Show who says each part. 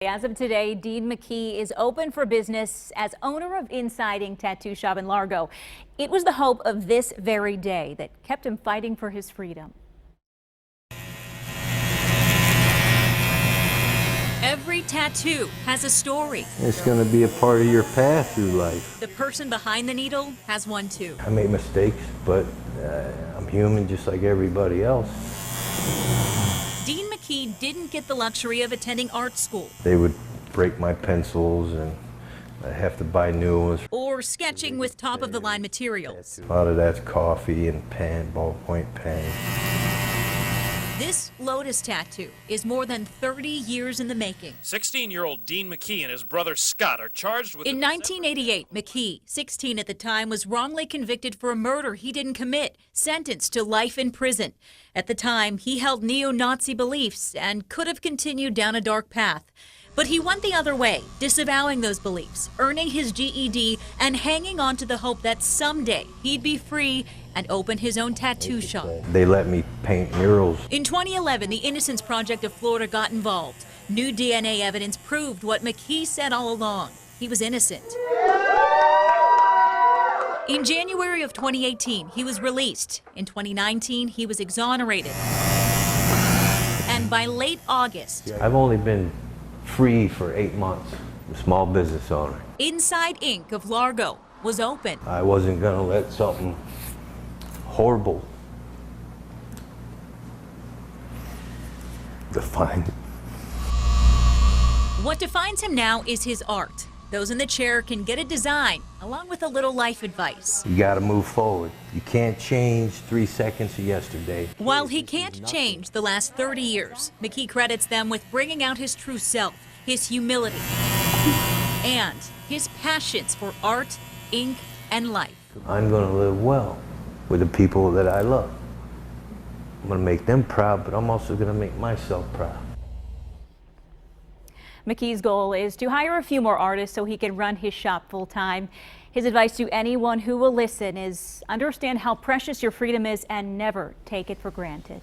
Speaker 1: As of today, Dean McKee is open for business as owner of Insiding Tattoo Shop in Largo. It was the hope of this very day that kept him fighting for his freedom.
Speaker 2: Every tattoo has a story.
Speaker 3: It's going to be a part of your path through life.
Speaker 2: The person behind the needle has one too.
Speaker 3: I make mistakes, but I'm human just like everybody else.
Speaker 2: Dean McKee didn't get the luxury of attending art school.
Speaker 3: They would break my pencils and I'd have to buy new ones.
Speaker 2: Or sketching with top-of-the-line materials.
Speaker 3: A lot of that's coffee and pen, ballpoint pen.
Speaker 2: This Lotus tattoo is more than 30 years in the making.
Speaker 4: 16-year-old Dean McKee and his brother Scott are charged with...
Speaker 2: In 1988, McKee, 16 at the time, was wrongly convicted for a murder he didn't commit, sentenced to life in prison. At the time, he held neo-Nazi beliefs and could have continued down a dark path. But he went the other way, disavowing those beliefs, earning his GED, and hanging on to the hope that someday he'd be free and open his own tattoo shop.
Speaker 3: They let me paint murals.
Speaker 2: In 2011, the Innocence Project of Florida got involved. New DNA evidence proved what McKee said all along. He was innocent. In January of 2018, he was released. In 2019, he was exonerated. And by late August,
Speaker 3: I've only been free for 8 months. I'm a small business owner.
Speaker 2: Inside Inc. of Largo was open.
Speaker 3: I wasn't going to let something horrible define me.
Speaker 2: What defines him now is his art. Those in the chair can get a design along with a little life advice.
Speaker 3: You got to move forward. You can't change 3 seconds of yesterday.
Speaker 2: While he can't change the last 30 years, McKee credits them with bringing out his true self, his humility, and his passions for art, ink, and life.
Speaker 3: I'm going to live well with the people that I love. I'm going to make them proud, but I'm also going to make myself proud.
Speaker 1: McKee's goal is to hire a few more artists so he can run his shop full time. His advice to anyone who will listen is understand how precious your freedom is and never take it for granted.